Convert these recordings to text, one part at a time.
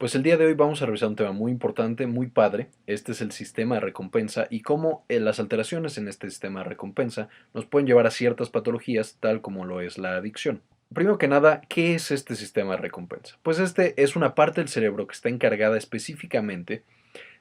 Pues el día de hoy vamos a revisar un tema muy importante, muy padre. Este es el sistema de recompensa y cómo las alteraciones en este sistema de recompensa nos pueden llevar a ciertas patologías, tal como lo es la adicción. Primero que nada, ¿qué es este sistema de recompensa? Pues este es una parte del cerebro que está encargada específicamente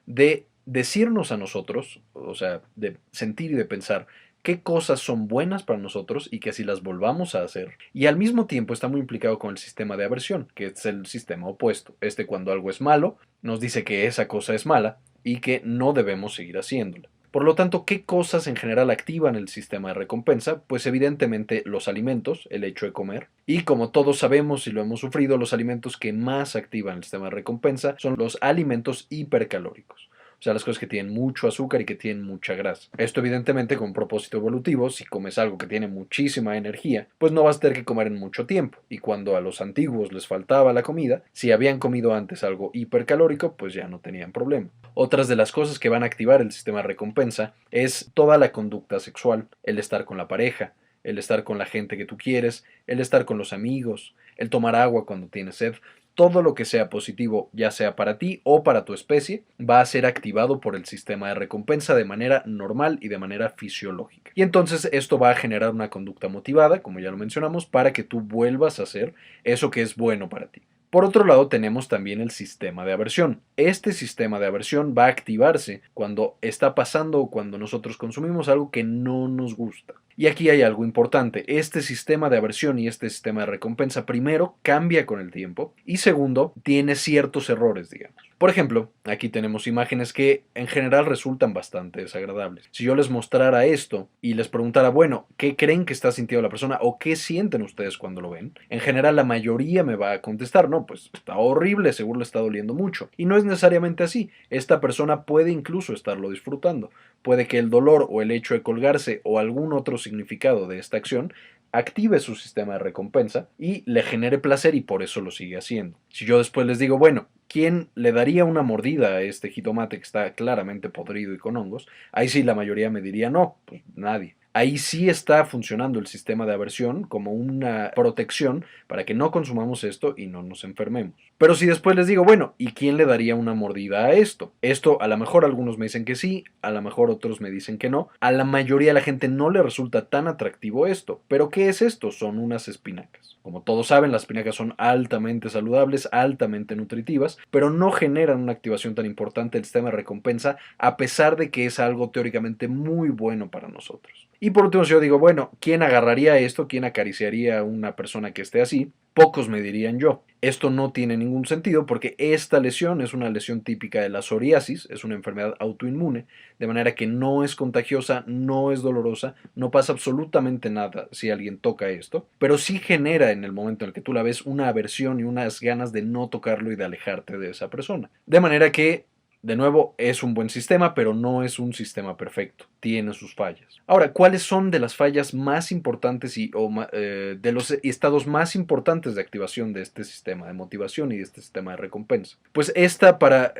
de decirnos a nosotros, o sea, de sentir y de pensar qué cosas son buenas para nosotros y que así las volvamos a hacer. Y al mismo tiempo está muy implicado con el sistema de aversión, que es el sistema opuesto. Este, cuando algo es malo, nos dice que esa cosa es mala y que no debemos seguir haciéndola. Por lo tanto, ¿qué cosas en general activan el sistema de recompensa? Pues evidentemente los alimentos, el hecho de comer. Y como todos sabemos y lo hemos sufrido, los alimentos que más activan el sistema de recompensa son los alimentos hipercalóricos. O sea, las cosas que tienen mucho azúcar y que tienen mucha grasa. Esto evidentemente con un propósito evolutivo, si comes algo que tiene muchísima energía, pues no vas a tener que comer en mucho tiempo. Y cuando a los antiguos les faltaba la comida, si habían comido antes algo hipercalórico, pues ya no tenían problema. Otras de las cosas que van a activar el sistema de recompensa es toda la conducta sexual, el estar con la pareja, el estar con la gente que tú quieres, el estar con los amigos, el tomar agua cuando tienes sed. Todo lo que sea positivo, ya sea para ti o para tu especie, va a ser activado por el sistema de recompensa de manera normal y de manera fisiológica. Y entonces esto va a generar una conducta motivada, como ya lo mencionamos, para que tú vuelvas a hacer eso que es bueno para ti. Por otro lado, tenemos también el sistema de aversión. Este sistema de aversión va a activarse cuando está pasando o cuando nosotros consumimos algo que no nos gusta. Y aquí hay algo importante. Este sistema de aversión y este sistema de recompensa, primero, cambia con el tiempo y segundo, tiene ciertos errores, digamos. Por ejemplo, aquí tenemos imágenes que en general resultan bastante desagradables. Si yo les mostrara esto y les preguntara, bueno, ¿qué creen que está sintiendo la persona o qué sienten ustedes cuando lo ven? En general la mayoría me va a contestar, no, pues está horrible, seguro le está doliendo mucho. Y no es necesariamente así. Esta persona puede incluso estarlo disfrutando. Puede que el dolor o el hecho de colgarse o algún otro significado de esta acción active su sistema de recompensa y le genere placer y por eso lo sigue haciendo. Si yo después les digo, bueno, ¿quién le daría una mordida a este jitomate que está claramente podrido y con hongos? Ahí sí la mayoría me diría no, pues nadie. Ahí sí está funcionando el sistema de aversión como una protección para que no consumamos esto y no nos enfermemos. Pero si después les digo, bueno, ¿y quién le daría una mordida a esto? Esto a lo mejor algunos me dicen que sí, a lo mejor otros me dicen que no. A la mayoría de la gente no le resulta tan atractivo esto. ¿Pero qué es esto? Son unas espinacas. Como todos saben, las espinacas son altamente saludables, altamente nutritivas, pero no generan una activación tan importante del sistema de recompensa a pesar de que es algo teóricamente muy bueno para nosotros. Y por último, si yo digo, bueno, ¿quién agarraría esto? ¿Quién acariciaría a una persona que esté así? Pocos me dirían yo. Esto no tiene ningún sentido porque esta lesión es una lesión típica de la psoriasis, es una enfermedad autoinmune, de manera que no es contagiosa, no es dolorosa, no pasa absolutamente nada si alguien toca esto, pero sí genera en el momento en el que tú la ves una aversión y unas ganas de no tocarlo y de alejarte de esa persona. De manera que de nuevo, es un buen sistema, pero no es un sistema perfecto. Tiene sus fallas. Ahora, ¿cuáles son de las fallas más importantes de los estados más importantes de activación de este sistema de motivación y de este sistema de recompensa? Pues esta, para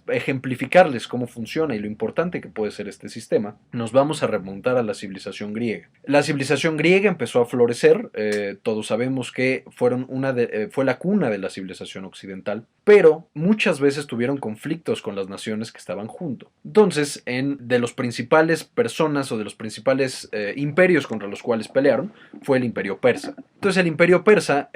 ejemplificarles cómo funciona y lo importante que puede ser este sistema, nos vamos a remontar a la civilización griega. La civilización griega empezó a florecer. Todos sabemos que fue la cuna de la civilización occidental, pero muchas veces tuvieron conflictos con las naciones que estaban junto. Entonces, de los principales personas o de los principales imperios contra los cuales pelearon fue el imperio persa. Entonces el imperio persa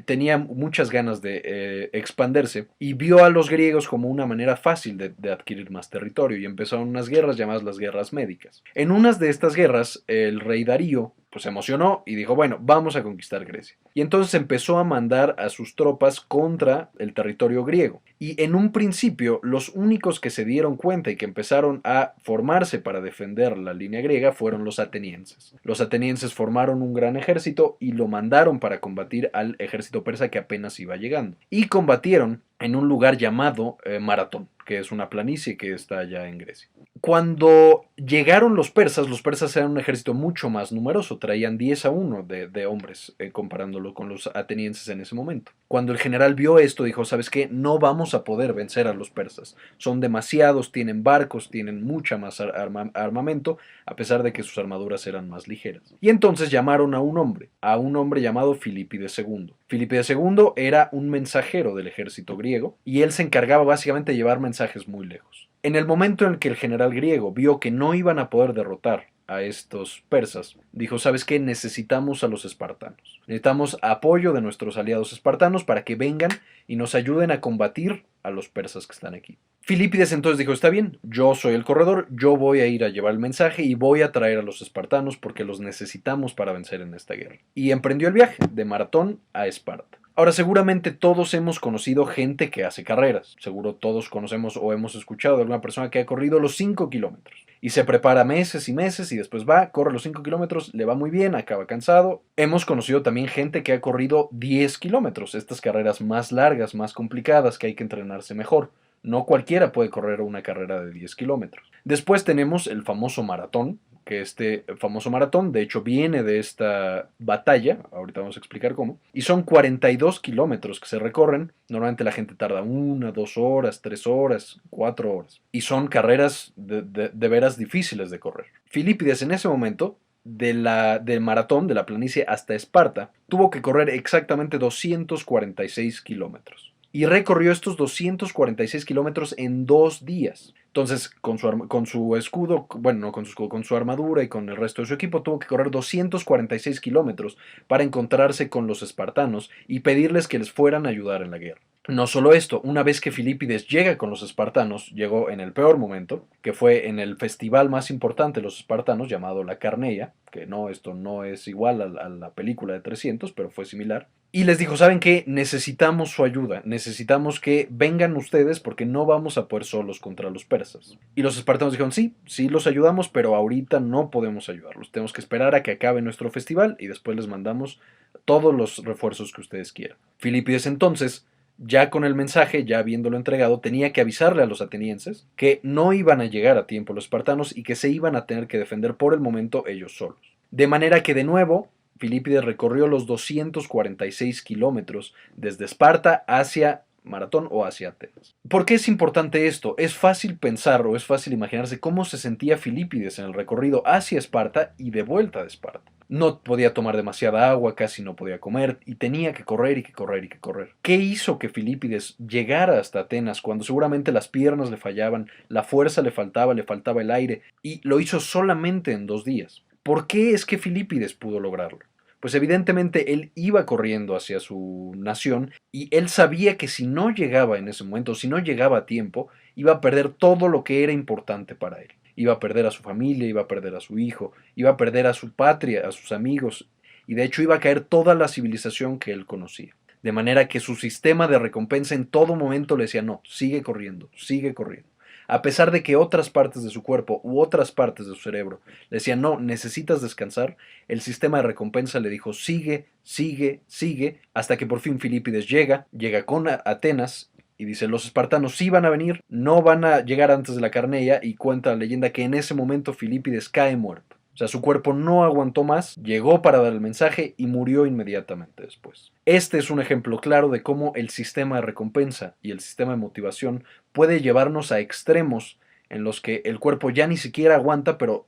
tenía muchas ganas de expandirse y vio a los griegos como una manera fácil de adquirir más territorio y empezaron unas guerras llamadas las guerras médicas. En unas de estas guerras, el rey Darío pues se emocionó y dijo, bueno, vamos a conquistar Grecia. Y entonces empezó a mandar a sus tropas contra el territorio griego. Y en un principio, los únicos que se dieron cuenta y que empezaron a formarse para defender la línea griega fueron los atenienses. Los atenienses formaron un gran ejército y lo mandaron para combatir al ejército persa que apenas iba llegando. Y combatieron en un lugar llamado Maratón. que es una planicie que está allá en Grecia. Cuando llegaron los persas eran un ejército mucho más numeroso, traían 10-1 de hombres, comparándolo con los atenienses en ese momento. Cuando el general vio esto, dijo, ¿sabes qué? No vamos a poder vencer a los persas. Son demasiados, tienen barcos, tienen mucha más armamento, a pesar de que sus armaduras eran más ligeras. Y entonces llamaron a un hombre llamado Filipides II. Filipides II era un mensajero del ejército griego y él se encargaba básicamente de llevar mensajes muy lejos. En el momento en que el general griego vio que no iban a poder derrotar a estos persas, dijo, ¿sabes qué? Necesitamos a los espartanos. Necesitamos apoyo de nuestros aliados espartanos para que vengan y nos ayuden a combatir a los persas que están aquí. Filipides entonces dijo, está bien, yo soy el corredor, yo voy a ir a llevar el mensaje y voy a traer a los espartanos porque los necesitamos para vencer en esta guerra. Y emprendió el viaje de Maratón a Esparta. Ahora, seguramente todos hemos conocido gente que hace carreras. Seguro todos conocemos o hemos escuchado de alguna persona que ha corrido los 5 kilómetros. Y se prepara meses y meses y después va, corre los 5 kilómetros, le va muy bien, acaba cansado. Hemos conocido también gente que ha corrido 10 kilómetros, estas carreras más largas, más complicadas, que hay que entrenarse mejor. No cualquiera puede correr una carrera de 10 kilómetros. Después tenemos el famoso maratón, que este famoso maratón de hecho viene de esta batalla, ahorita vamos a explicar cómo, y son 42 kilómetros que se recorren. Normalmente la gente tarda 1, 2 horas, 3 horas, 4 horas, y son carreras de veras difíciles de correr. Filipides en ese momento del maratón, de la planicie hasta Esparta, tuvo que correr exactamente 246 kilómetros. Y recorrió estos 246 kilómetros en 2 días. Entonces, con su escudo, bueno, no con su escudo, con su armadura y con el resto de su equipo, tuvo que correr 246 kilómetros para encontrarse con los espartanos y pedirles que les fueran a ayudar en la guerra. No solo esto, una vez que Filipides llega con los espartanos, llegó en el peor momento, que fue en el festival más importante de los espartanos, llamado la Carneia, que no, esto no es igual a la película de 300, pero fue similar. Y les dijo, ¿saben qué? Necesitamos su ayuda, necesitamos que vengan ustedes porque no vamos a poder solos contra los persas. Y los espartanos dijeron, sí, sí los ayudamos, pero ahorita no podemos ayudarlos. Tenemos que esperar a que acabe nuestro festival y después les mandamos todos los refuerzos que ustedes quieran. Filipides entonces, ya con el mensaje, ya habiéndolo entregado, tenía que avisarle a los atenienses que no iban a llegar a tiempo los espartanos y que se iban a tener que defender por el momento ellos solos. De manera que de nuevo Filipides recorrió los 246 kilómetros desde Esparta hacia Maratón o hacia Atenas. ¿Por qué es importante esto? Es fácil pensar o es fácil imaginarse cómo se sentía Filipides en el recorrido hacia Esparta y de vuelta de Esparta. No podía tomar demasiada agua, casi no podía comer y tenía que correr y que correr y que correr. ¿Qué hizo que Filipides llegara hasta Atenas cuando seguramente las piernas le fallaban, la fuerza le faltaba el aire y lo hizo solamente en 2 días? ¿Por qué es que Filipides pudo lograrlo? Pues evidentemente él iba corriendo hacia su nación y él sabía que si no llegaba en ese momento, si no llegaba a tiempo, iba a perder todo lo que era importante para él. Iba a perder a su familia, iba a perder a su hijo, iba a perder a su patria, a sus amigos, y de hecho iba a caer toda la civilización que él conocía. De manera que su sistema de recompensa en todo momento le decía, no, sigue corriendo, sigue corriendo. A pesar de que otras partes de su cuerpo u otras partes de su cerebro le decían, no, necesitas descansar, el sistema de recompensa le dijo, sigue, sigue, sigue, hasta que por fin Filipides llega con Atenas y dice, los espartanos sí van a venir, no van a llegar antes de la Carneia, y cuenta la leyenda que en ese momento Filipides cae muerto. O sea, su cuerpo no aguantó más, llegó para dar el mensaje y murió inmediatamente después. Este es un ejemplo claro de cómo el sistema de recompensa y el sistema de motivación puede llevarnos a extremos en los que el cuerpo ya ni siquiera aguanta, pero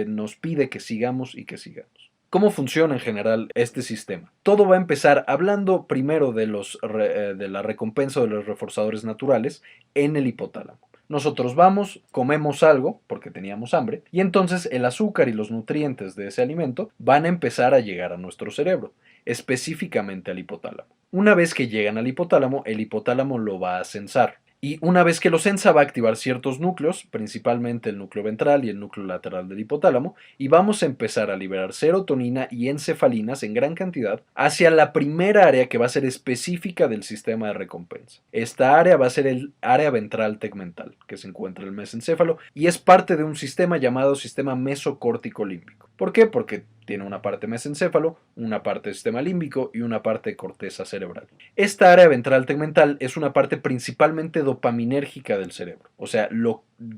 nos pide que sigamos y que sigamos. ¿Cómo funciona en general este sistema? Todo va a empezar hablando primero de la recompensa o de los reforzadores naturales en el hipotálamo. Nosotros vamos, comemos algo porque teníamos hambre y entonces el azúcar y los nutrientes de ese alimento van a empezar a llegar a nuestro cerebro, específicamente al hipotálamo. Una vez que llegan al hipotálamo, el hipotálamo lo va a censar. Y una vez que lo censa va a activar ciertos núcleos, principalmente el núcleo ventral y el núcleo lateral del hipotálamo, y vamos a empezar a liberar serotonina y encefalinas en gran cantidad hacia la primera área que va a ser específica del sistema de recompensa. Esta área va a ser el área ventral tegmental, que se encuentra en el mesencéfalo, y es parte de un sistema llamado sistema mesocórtico límbico. ¿Por qué? Porque tiene una parte mesencéfalo, una parte del sistema límbico y una parte de corteza cerebral. Esta área ventral tegmental es una parte principalmente dopaminérgica del cerebro. O sea,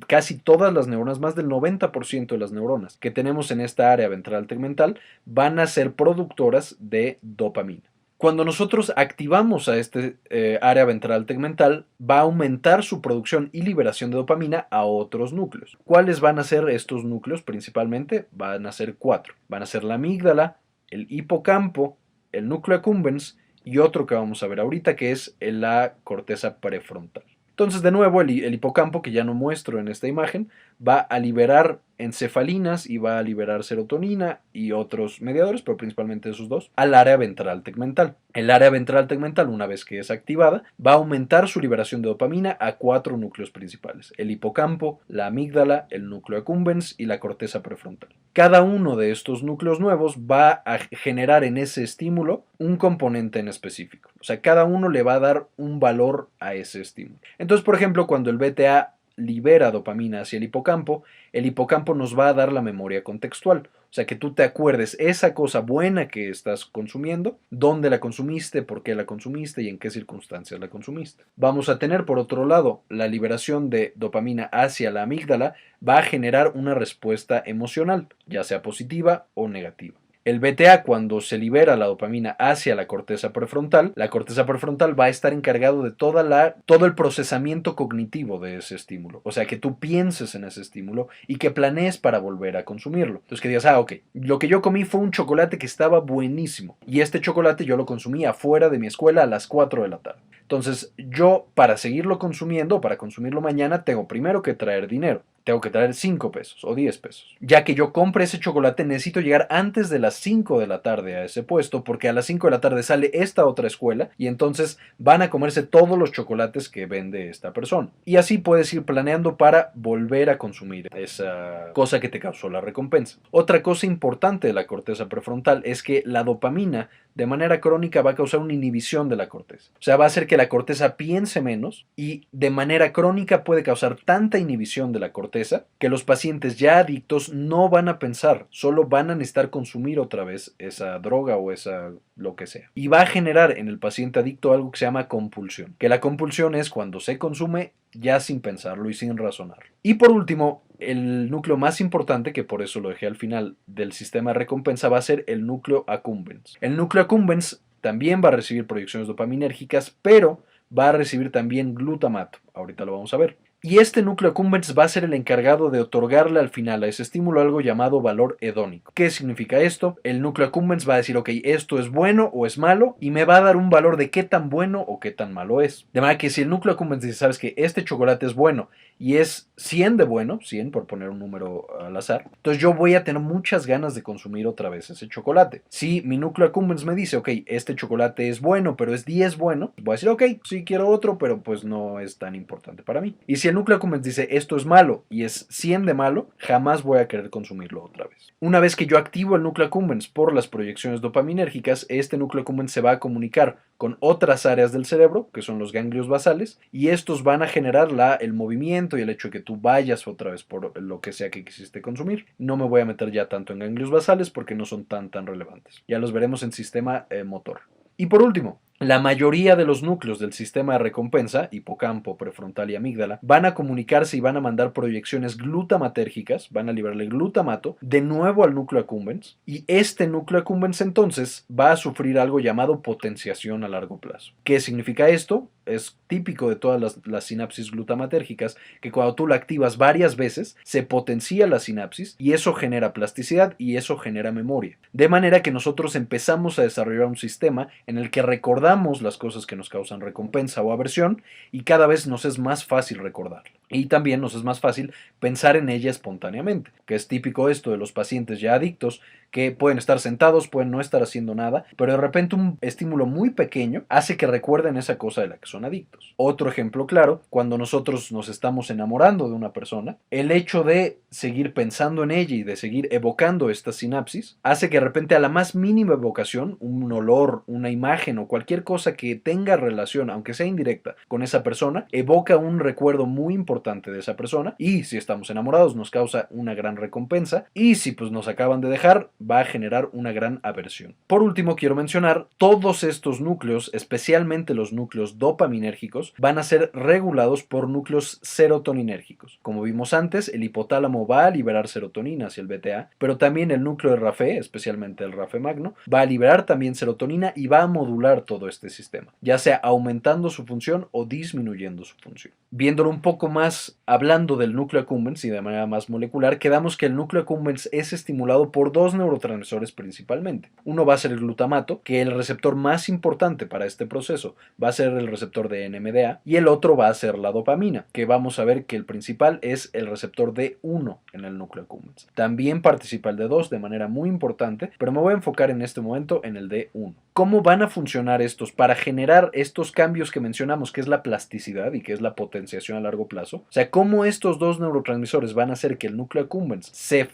casi todas las neuronas, más del 90% de las neuronas que tenemos en esta área ventral tegmental van a ser productoras de dopamina. Cuando nosotros activamos a este área ventral tegmental, va a aumentar su producción y liberación de dopamina a otros núcleos. ¿Cuáles van a ser estos núcleos? Principalmente van a ser 4. Van a ser la amígdala, el hipocampo, el núcleo accumbens y otro que vamos a ver ahorita, que es la corteza prefrontal. Entonces, de nuevo, el hipocampo, que ya no muestro en esta imagen, va a liberar encefalinas y va a liberar serotonina y otros mediadores, pero principalmente esos dos, al área ventral tegmental. El área ventral tegmental, una vez que es activada, va a aumentar su liberación de dopamina a 4 núcleos principales: el hipocampo, la amígdala, el núcleo accumbens y la corteza prefrontal. Cada uno de estos núcleos nuevos va a generar en ese estímulo un componente en específico. O sea, cada uno le va a dar un valor a ese estímulo. Entonces, por ejemplo, cuando el BTA libera dopamina hacia el hipocampo nos va a dar la memoria contextual. O sea, que tú te acuerdes esa cosa buena que estás consumiendo, dónde la consumiste, por qué la consumiste y en qué circunstancias la consumiste. Vamos a tener, por otro lado, la liberación de dopamina hacia la amígdala va a generar una respuesta emocional, ya sea positiva o negativa. El BTA, cuando se libera la dopamina hacia la corteza prefrontal va a estar encargado de todo el procesamiento cognitivo de ese estímulo. O sea, que tú pienses en ese estímulo y que planees para volver a consumirlo. Entonces que digas, ok, lo que yo comí fue un chocolate que estaba buenísimo y este chocolate yo lo consumí afuera de mi escuela a las 4 de la tarde. Entonces yo, para seguirlo consumiendo, para consumirlo mañana, tengo primero que traer dinero. Tengo que traer 5 pesos o 10 pesos. Ya que yo compre ese chocolate, necesito llegar antes de las 5 de la tarde a ese puesto, porque a las 5 de la tarde sale esta otra escuela y entonces van a comerse todos los chocolates que vende esta persona. Y así puedes ir planeando para volver a consumir esa cosa que te causó la recompensa. Otra cosa importante de la corteza prefrontal es que la dopamina de manera crónica va a causar una inhibición de la corteza. O sea, va a hacer que la corteza piense menos y de manera crónica puede causar tanta inhibición de la corteza que los pacientes ya adictos no van a pensar, solo van a necesitar consumir otra vez esa droga o esa lo que sea. Y va a generar en el paciente adicto algo que se llama compulsión, que la compulsión es cuando se consume ya sin pensarlo y sin razonarlo. Y por último, el núcleo más importante, que por eso lo dejé al final del sistema de recompensa, va a ser el núcleo accumbens. El núcleo accumbens también va a recibir proyecciones dopaminérgicas, pero va a recibir también glutamato. Ahorita lo vamos a ver. Y este núcleo accumbens va a ser el encargado de otorgarle al final a ese estímulo algo llamado valor hedónico. ¿Qué significa esto? El núcleo accumbens va a decir, ok, esto es bueno o es malo, y me va a dar un valor de qué tan bueno o qué tan malo es. De manera que si el núcleo accumbens dice, sabes que este chocolate es bueno y es 100 de bueno, 100 por poner un número al azar, entonces yo voy a tener muchas ganas de consumir otra vez ese chocolate. Si mi núcleo accumbens me dice, ok, este chocolate es bueno, pero es 10 bueno, voy a decir, ok, sí quiero otro, pero pues no es tan importante para mí. Y si el núcleo accumbens dice, esto es malo y es 100 de malo, jamás voy a querer consumirlo otra vez. Una vez que yo activo el núcleo accumbens por las proyecciones dopaminérgicas, este núcleo accumbens se va a comunicar con otras áreas del cerebro, que son los ganglios basales, y estos van a generar el movimiento y el hecho de que tú vayas otra vez por lo que sea que quisiste consumir. No me voy a meter ya tanto en ganglios basales porque no son tan relevantes. Ya los veremos en sistema motor. Y por último, la mayoría de los núcleos del sistema de recompensa, hipocampo, prefrontal y amígdala, van a comunicarse y van a mandar proyecciones glutamatérgicas, van a liberarle glutamato de nuevo al núcleo accumbens, y este núcleo accumbens entonces va a sufrir algo llamado potenciación a largo plazo. ¿Qué significa esto? Es típico de todas las sinapsis glutamatérgicas que cuando tú la activas varias veces se potencia la sinapsis y eso genera plasticidad y eso genera memoria. De manera que nosotros empezamos a desarrollar un sistema en el que recordamos las cosas que nos causan recompensa o aversión y cada vez nos es más fácil recordarla. Y también nos es más fácil pensar en ella espontáneamente, que es típico esto de los pacientes ya adictos que pueden estar sentados, pueden no estar haciendo nada, pero de repente un estímulo muy pequeño hace que recuerden esa cosa de la que son adictos. Otro ejemplo claro, cuando nosotros nos estamos enamorando de una persona, el hecho de seguir pensando en ella y de seguir evocando esta sinapsis hace que de repente a la más mínima evocación, un olor, una imagen o cualquier cosa que tenga relación, aunque sea indirecta, con esa persona, evoca un recuerdo muy importante importante de esa persona, y si estamos enamorados nos causa una gran recompensa, y si pues nos acaban de dejar va a generar una gran aversión. Por último, quiero mencionar todos estos núcleos, especialmente los núcleos dopaminérgicos, van a ser regulados por núcleos serotoninérgicos. Como vimos antes, el hipotálamo va a liberar serotonina hacia el BTA, pero también el núcleo de RAFE, especialmente el RAFE magno, va a liberar también serotonina y va a modular todo este sistema, ya sea aumentando su función o disminuyendo su función. Viéndolo un poco más, hablando del núcleo accumbens y de manera más molecular, quedamos que el núcleo accumbens es estimulado por dos neurotransmisores principalmente. Uno va a ser el glutamato, que el receptor más importante para este proceso va a ser el receptor de NMDA, y el otro va a ser la dopamina, que vamos a ver que el principal es el receptor D1 en el núcleo accumbens. También participa el D2 de manera muy importante, pero me voy a enfocar en este momento en el D1. ¿Cómo van a funcionar estos para generar estos cambios que mencionamos, que es la plasticidad y que es la potenciación a largo plazo? O sea, cómo estos dos neurotransmisores van a hacer que el núcleo accumbens se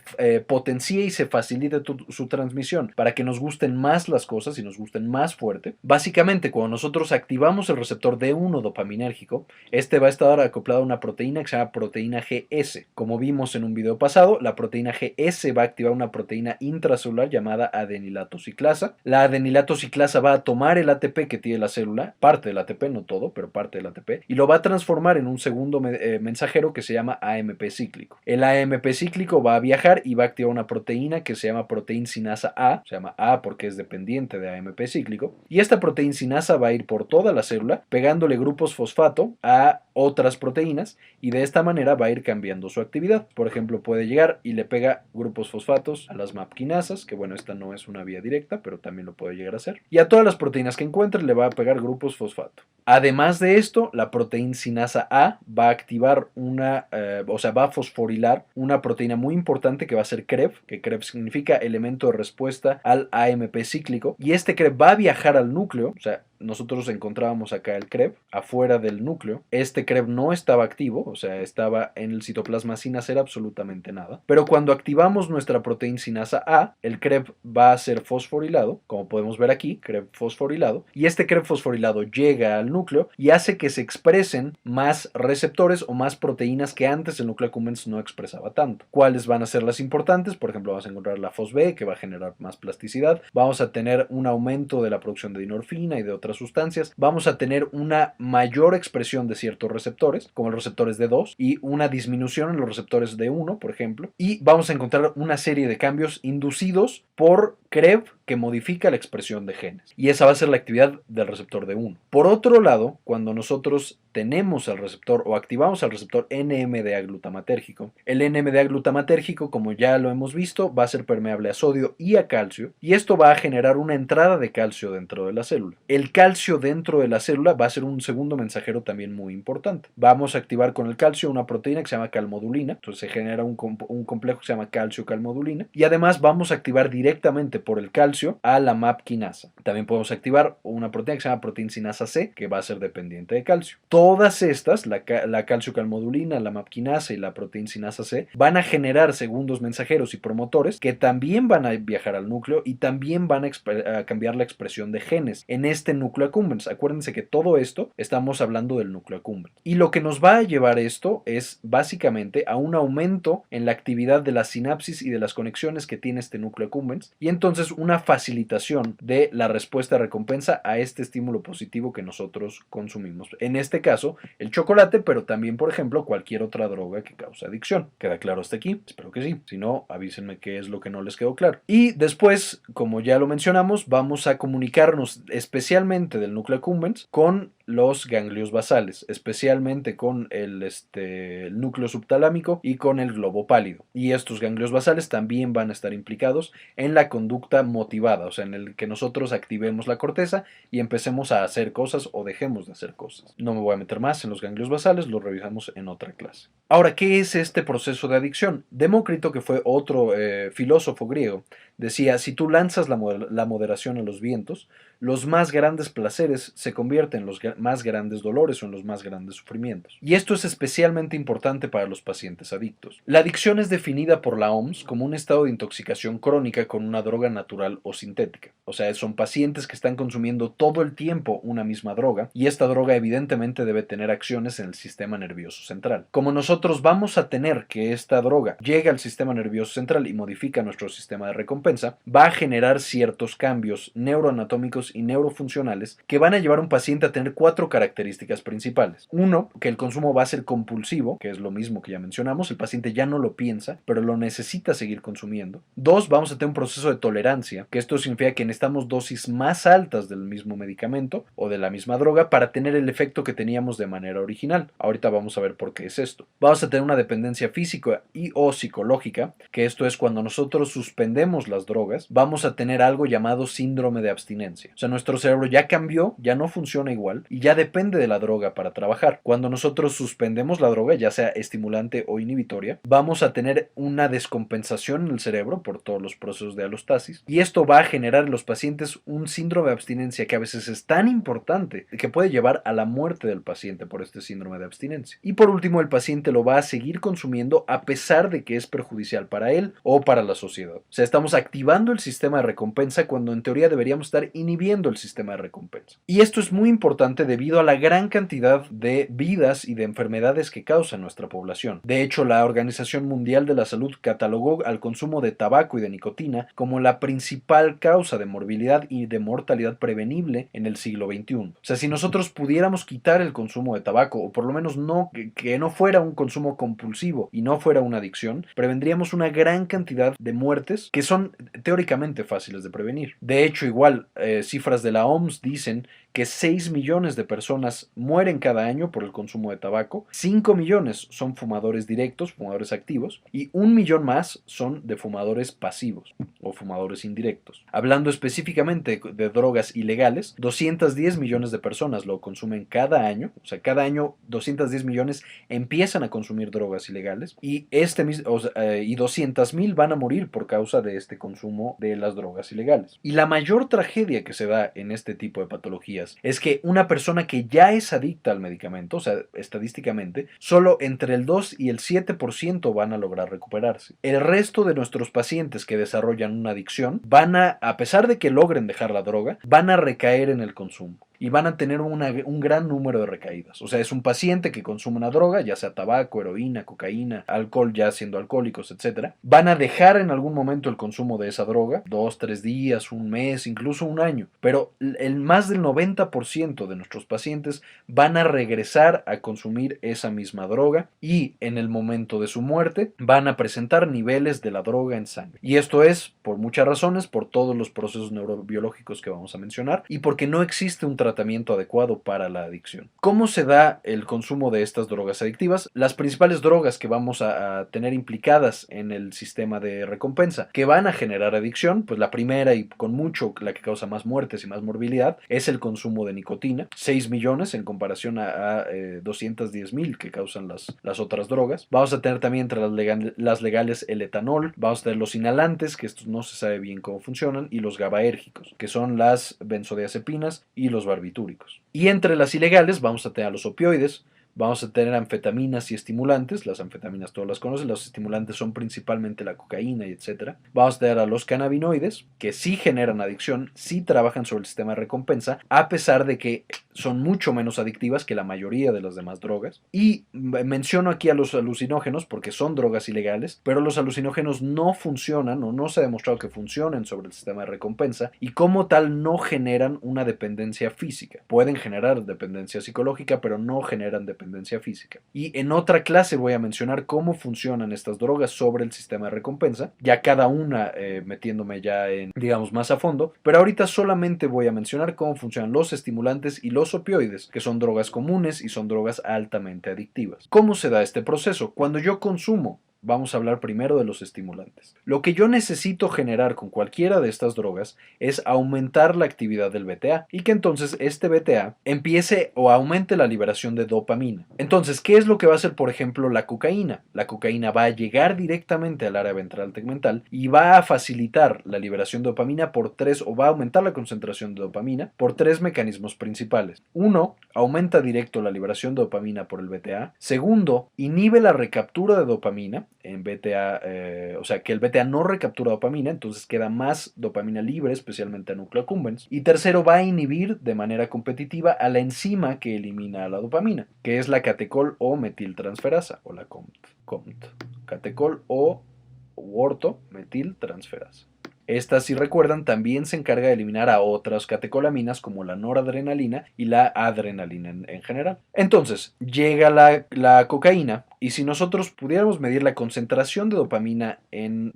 potencie y se facilite su transmisión para que nos gusten más las cosas y nos gusten más fuerte. Básicamente, cuando nosotros activamos el receptor D1 dopaminérgico, este va a estar acoplado a una proteína que se llama proteína GS. Como vimos en un video pasado, la proteína GS va a activar una proteína intracelular llamada adenilato ciclasa. La adenilato ciclasa va a tomar el ATP que tiene la célula, parte del ATP, no todo, pero parte del ATP, y lo va a transformar en un segundo mensajero que se llama AMP cíclico. El AMP cíclico va a viajar y va a activar una proteína que se llama proteína sinasa A, se llama A porque es dependiente de AMP cíclico, y esta proteína sinasa va a ir por toda la célula pegándole grupos fosfato a otras proteínas y de esta manera va a ir cambiando su actividad. Por ejemplo, puede llegar y le pega grupos fosfatos a las MAP quinasas, que bueno, esta no es una vía directa, pero también lo puede llegar a hacer. Y a todas las proteínas que encuentre le va a pegar grupos fosfato. Además de esto, la proteína sinasa A va a activar va a fosforilar una proteína muy importante que va a ser CREB, que CREB significa elemento de respuesta al AMP cíclico, y este CREB va a viajar al núcleo, o sea, nosotros encontrábamos acá el CREB afuera del núcleo. Este CREB no estaba activo, o sea, estaba en el citoplasma sin hacer absolutamente nada. Pero cuando activamos nuestra proteína sinasa A, el CREB va a ser fosforilado, como podemos ver aquí, CREB fosforilado, y este CREB fosforilado llega al núcleo y hace que se expresen más receptores o más proteínas que antes el núcleo accumbens no expresaba tanto. ¿Cuáles van a ser las importantes? Por ejemplo, vamos a encontrar la FosB, que va a generar más plasticidad. Vamos a tener un aumento de la producción de dinorfina y de otras sustancias. Vamos a tener una mayor expresión de ciertos receptores, como los receptores D2, y una disminución en los receptores D1, por ejemplo. Y vamos a encontrar una serie de cambios inducidos por CREB que modifica la expresión de genes. Y esa va a ser la actividad del receptor D1. Por otro lado, cuando nosotros tenemos el receptor o activamos el receptor NMDA glutamatérgico, el NMDA glutamatérgico, como ya lo hemos visto, va a ser permeable a sodio y a calcio, y esto va a generar una entrada de calcio dentro de la célula. El calcio dentro de la célula va a ser un segundo mensajero también muy importante. Vamos a activar con el calcio una proteína que se llama calmodulina, entonces se genera un complejo que se llama calcio-calmodulina, y además vamos a activar directamente por el calcio a la MAP quinasa. También podemos activar una proteína que se llama proteína sinasa C, que va a ser dependiente de calcio. Todas estas, la calcio-calmodulina, la MAP quinasa y la proteína sinasa C, van a generar segundos mensajeros y promotores que también van a viajar al núcleo y también van a cambiar la expresión de genes en este núcleo accumbens. Acuérdense que todo esto estamos hablando del núcleo accumbens. Y lo que nos va a llevar esto es básicamente a un aumento en la actividad de la sinapsis y de las conexiones que tiene este núcleo accumbens, y entonces una facilitación de la respuesta de recompensa a este estímulo positivo que nosotros consumimos. En este caso, el chocolate, pero también, por ejemplo, cualquier otra droga que causa adicción. ¿Queda claro hasta aquí? Espero que sí. Si no, avísenme qué es lo que no les quedó claro. Y después, como ya lo mencionamos, vamos a comunicarnos especialmente del núcleo accumbens con los ganglios basales, especialmente con el núcleo subtalámico y con el globo pálido. Y estos ganglios basales también van a estar implicados en la conducta motivada, o sea, en el que nosotros activemos la corteza y empecemos a hacer cosas o dejemos de hacer cosas. No me voy a meter más en los ganglios basales, lo revisamos en otra clase. Ahora, ¿qué es este proceso de adicción? Demócrito, que fue otro filósofo griego, Decía, si tú lanzas la moderación a los vientos, los más grandes placeres se convierten en los más grandes dolores o en los más grandes sufrimientos. Y esto es especialmente importante para los pacientes adictos. La adicción es definida por la OMS como un estado de intoxicación crónica con una droga natural o sintética. O sea, son pacientes que están consumiendo todo el tiempo una misma droga y esta droga evidentemente debe tener acciones en el sistema nervioso central. Como nosotros vamos a tener que esta droga llegue al sistema nervioso central y modifica nuestro sistema de recompensa, va a generar ciertos cambios neuroanatómicos y neurofuncionales que van a llevar a un paciente a tener 4 características principales. Uno, que el consumo va a ser compulsivo, que es lo mismo que ya mencionamos, el paciente ya no lo piensa, pero lo necesita seguir consumiendo. 2, vamos a tener un proceso de tolerancia, que esto significa que necesitamos dosis más altas del mismo medicamento o de la misma droga para tener el efecto que teníamos de manera original. Ahorita vamos a ver por qué es esto. Vamos a tener una dependencia física y o psicológica, que esto es cuando nosotros suspendemos las drogas, vamos a tener algo llamado síndrome de abstinencia. O sea, nuestro cerebro ya cambió, ya no funciona igual y ya depende de la droga para trabajar. Cuando nosotros suspendemos la droga, ya sea estimulante o inhibitoria, vamos a tener una descompensación en el cerebro por todos los procesos de alostasis y esto va a generar en los pacientes un síndrome de abstinencia que a veces es tan importante que puede llevar a la muerte del paciente por este síndrome de abstinencia. Y por último, el paciente lo va a seguir consumiendo a pesar de que es perjudicial para él o para la sociedad. O sea, estamos activando el sistema de recompensa cuando en teoría deberíamos estar inhibiendo el sistema de recompensa. Y esto es muy importante debido a la gran cantidad de vidas y de enfermedades que causa nuestra población. De hecho, la Organización Mundial de la Salud catalogó al consumo de tabaco y de nicotina como la principal causa de morbilidad y de mortalidad prevenible en el siglo XXI. O sea, si nosotros pudiéramos quitar el consumo de tabaco, o por lo menos que no fuera un consumo compulsivo y no fuera una adicción, prevendríamos una gran cantidad de muertes que son teóricamente fáciles de prevenir. De hecho, igual, cifras de la OMS dicen que 6 millones de personas mueren cada año por el consumo de tabaco, 5 millones son fumadores directos, fumadores activos, y 1 millón más son de fumadores pasivos o fumadores indirectos. Hablando específicamente de drogas ilegales, 210 millones de personas lo consumen cada año, o sea, cada año 210 millones empiezan a consumir drogas ilegales y 200,000 van a morir por causa de este consumo de las drogas ilegales. Y la mayor tragedia que se da en este tipo de patologías es que una persona que ya es adicta al medicamento, o sea, estadísticamente, solo entre el 2 y el 7% van a lograr recuperarse. El resto de nuestros pacientes que desarrollan una adicción a pesar de que logren dejar la droga, van a recaer en el consumo. Y van a tener un gran número de recaídas. O sea, es un paciente que consume una droga, ya sea tabaco, heroína, cocaína, alcohol ya siendo alcohólicos, etc. Van a dejar en algún momento el consumo de esa droga, 2, 3 días, un mes, incluso un año. Pero más del 90% de nuestros pacientes van a regresar a consumir esa misma droga y en el momento de su muerte van a presentar niveles de la droga en sangre. Y esto es por muchas razones, por todos los procesos neurobiológicos que vamos a mencionar y porque no existe un tratamiento adecuado para la adicción. ¿Cómo se da el consumo de estas drogas adictivas? Las principales drogas que vamos a tener implicadas en el sistema de recompensa que van a generar adicción, pues la primera y con mucho la que causa más muertes y más morbilidad es el consumo de nicotina, 6 millones en comparación a 210,000 que causan las otras drogas. Vamos a tener también entre las legales el etanol, vamos a tener los inhalantes, que estos no se sabe bien cómo funcionan, y los GABAérgicos, que son las benzodiazepinas y los barbitúricos. Y entre las ilegales vamos a tener los opioides, vamos a tener anfetaminas y estimulantes. Las anfetaminas todos las conocen, los estimulantes son principalmente la cocaína y etc. Vamos a tener a los cannabinoides, que sí generan adicción, sí trabajan sobre el sistema de recompensa, a pesar de que son mucho menos adictivas que la mayoría de las demás drogas. Y menciono aquí a los alucinógenos porque son drogas ilegales, pero los alucinógenos no funcionan o no se ha demostrado que funcionen sobre el sistema de recompensa y como tal no generan una dependencia física. Pueden generar dependencia psicológica, pero no generan dependencia física. Y en otra clase voy a mencionar cómo funcionan estas drogas sobre el sistema de recompensa, ya cada una metiéndome ya en, digamos, más a fondo, pero ahorita solamente voy a mencionar cómo funcionan los estimulantes y los opioides, que son drogas comunes y son drogas altamente adictivas. ¿Cómo se da este proceso? Cuando yo consumo vamos a hablar primero de los estimulantes. Lo que yo necesito generar con cualquiera de estas drogas es aumentar la actividad del BTA y que entonces este BTA empiece o aumente la liberación de dopamina. Entonces, ¿qué es lo que va a hacer, por ejemplo, la cocaína? La cocaína va a llegar directamente al área ventral tegmental y va a facilitar la liberación de dopamina por tres, o va a aumentar la concentración de dopamina por tres mecanismos principales. Uno, aumenta directo la liberación de dopamina por el BTA. Segundo, inhibe la recaptura de dopamina en BTA, o sea que el BTA no recaptura dopamina, entonces queda más dopamina libre, especialmente a núcleo accumbens. Y tercero, va a inhibir de manera competitiva a la enzima que elimina la dopamina, que es la catecol o metiltransferasa, o la COMT. Catecol o orto metiltransferasa. Esta, si recuerdan, también se encarga de eliminar a otras catecolaminas como la noradrenalina y la adrenalina en general. Entonces, llega la cocaína y si nosotros pudiéramos medir la concentración de dopamina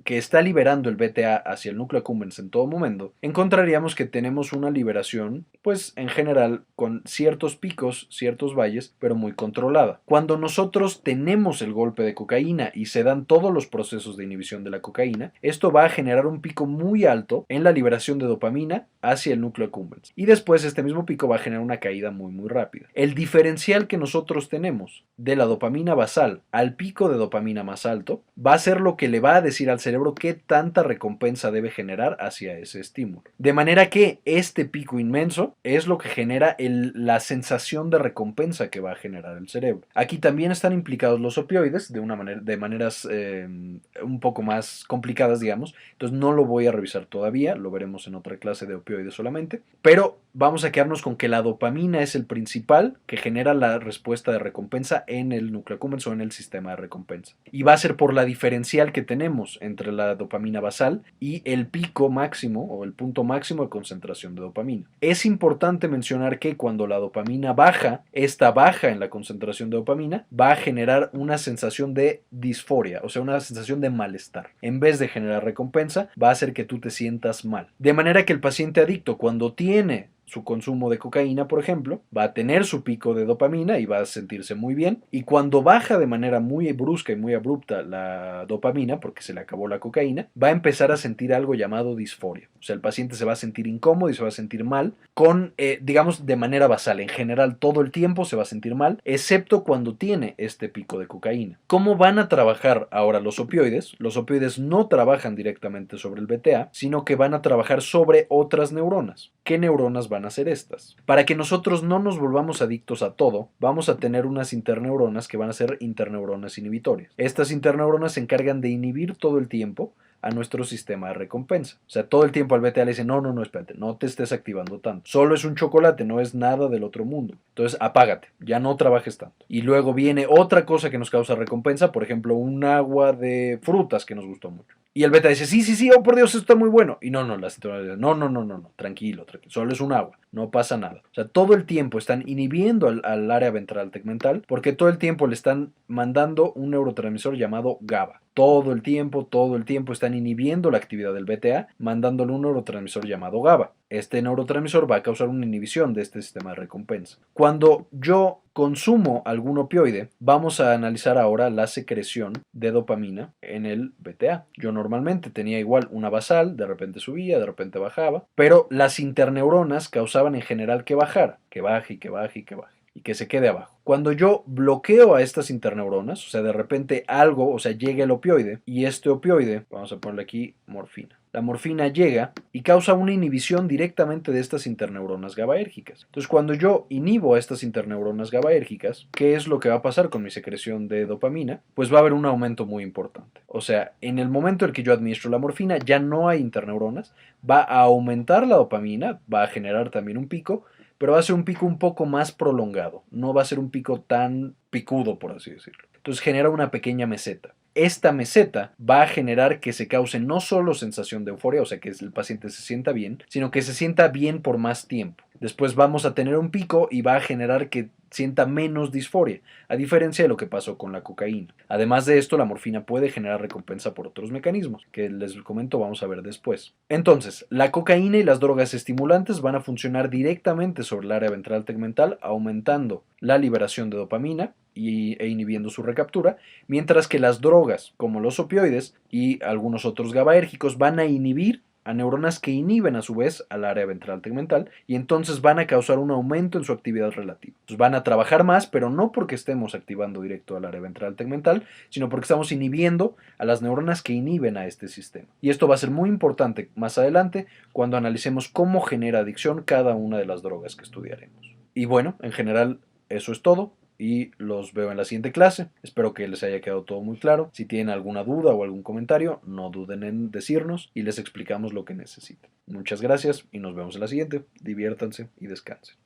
que está liberando el BTA hacia el núcleo accumbens en todo momento, encontraríamos que tenemos una liberación, pues en general, con ciertos picos, ciertos valles, pero muy controlada. Cuando nosotros tenemos el golpe de cocaína y se dan todos los procesos de inhibición de la cocaína, esto va a generar un pico muy alto en la liberación de dopamina hacia el núcleo accumbens. Y después este mismo pico va a generar una caída muy rápida. El diferencial que nosotros tenemos de la dopamina basal al pico de dopamina más alto va a ser lo que le va a decir al cerebro qué tanta recompensa debe generar hacia ese estímulo. De manera que este pico inmenso es lo que genera la sensación de recompensa que va a generar el cerebro. Aquí también están implicados los opioides de maneras un poco más complicadas, digamos. Entonces no lo voy a revisar todavía, lo veremos en otra clase de opioides solamente, pero vamos a quedarnos con que la dopamina es el principal que genera la respuesta de recompensa en el núcleo accumbens o en el sistema de recompensa. Y va a ser por la diferencial que tenemos entre la dopamina basal y el pico máximo o el punto máximo de concentración de dopamina. Es importante mencionar que cuando la dopamina baja, esta baja en la concentración de dopamina va a generar una sensación de disforia, o sea, una sensación de malestar. En vez de generar recompensa, va a hacer que tú te sientas mal. De manera que el paciente adicto, cuando tiene su consumo de cocaína, por ejemplo, va a tener su pico de dopamina y va a sentirse muy bien. Y cuando baja de manera muy brusca y muy abrupta la dopamina, porque se le acabó la cocaína, va a empezar a sentir algo llamado disforia. O sea, el paciente se va a sentir incómodo y se va a sentir mal digamos, de manera basal. En general, todo el tiempo se va a sentir mal, excepto cuando tiene este pico de cocaína. ¿Cómo van a trabajar ahora los opioides? Los opioides no trabajan directamente sobre el BTA, sino que van a trabajar sobre otras neuronas. ¿Qué neuronas van a ser estas? Para que nosotros no nos volvamos adictos a todo, vamos a tener unas interneuronas que van a ser interneuronas inhibitorias. Estas interneuronas se encargan de inhibir todo el tiempo a nuestro sistema de recompensa. O sea, todo el tiempo al BTA le dice, no, espérate, no te estés activando tanto. Solo es un chocolate, no es nada del otro mundo. Entonces, apágate, ya no trabajes tanto. Y luego viene otra cosa que nos causa recompensa, por ejemplo, un agua de frutas que nos gustó mucho. Y el beta dice, sí, oh por Dios, esto está muy bueno. Y no, la cintura dice, no, tranquilo, solo es un agua, no pasa nada. O sea, todo el tiempo están inhibiendo al área ventral tegmental porque todo el tiempo le están mandando un neurotransmisor llamado GABA. Todo el tiempo están inhibiendo la actividad del BTA, mandándole un neurotransmisor llamado GABA. Este neurotransmisor va a causar una inhibición de este sistema de recompensa. Cuando yo consumo algún opioide, vamos a analizar ahora la secreción de dopamina en el BTA. Yo normalmente tenía igual una basal, de repente subía, de repente bajaba, pero las interneuronas causaban en general que bajara, que baje y que baje y que baje, y que se quede abajo. Cuando yo bloqueo a estas interneuronas, o sea, de repente algo, o sea, llega el opioide, y este opioide, vamos a ponerle aquí morfina. La morfina llega y causa una inhibición directamente de estas interneuronas GABAérgicas. Entonces, cuando yo inhibo a estas interneuronas GABAérgicas, ¿qué es lo que va a pasar con mi secreción de dopamina? Pues va a haber un aumento muy importante. O sea, en el momento en que yo administro la morfina, ya no hay interneuronas, va a aumentar la dopamina, va a generar también un pico, pero va a ser un pico un poco más prolongado, no va a ser un pico tan picudo, por así decirlo. Entonces genera una pequeña meseta. Esta meseta va a generar que se cause no solo sensación de euforia, o sea, que el paciente se sienta bien, sino que se sienta bien por más tiempo. Después vamos a tener un pico y va a generar que sienta menos disforia, a diferencia de lo que pasó con la cocaína. Además de esto, la morfina puede generar recompensa por otros mecanismos, que les comento vamos a ver después. Entonces, la cocaína y las drogas estimulantes van a funcionar directamente sobre el área ventral tegmental, aumentando la liberación de dopamina e inhibiendo su recaptura, mientras que las drogas, como los opioides y algunos otros GABAérgicos, van a inhibir a neuronas que inhiben a su vez al área ventral tegmental y entonces van a causar un aumento en su actividad relativa. Entonces van a trabajar más, pero no porque estemos activando directo al área ventral tegmental, sino porque estamos inhibiendo a las neuronas que inhiben a este sistema. Y esto va a ser muy importante más adelante cuando analicemos cómo genera adicción cada una de las drogas que estudiaremos. Y bueno, en general eso es todo y los veo en la siguiente clase. Espero que les haya quedado todo muy claro. Si tienen alguna duda o algún comentario, no duden en decirnos y les explicamos lo que necesiten. Muchas gracias y nos vemos en la siguiente. Diviértanse y descansen.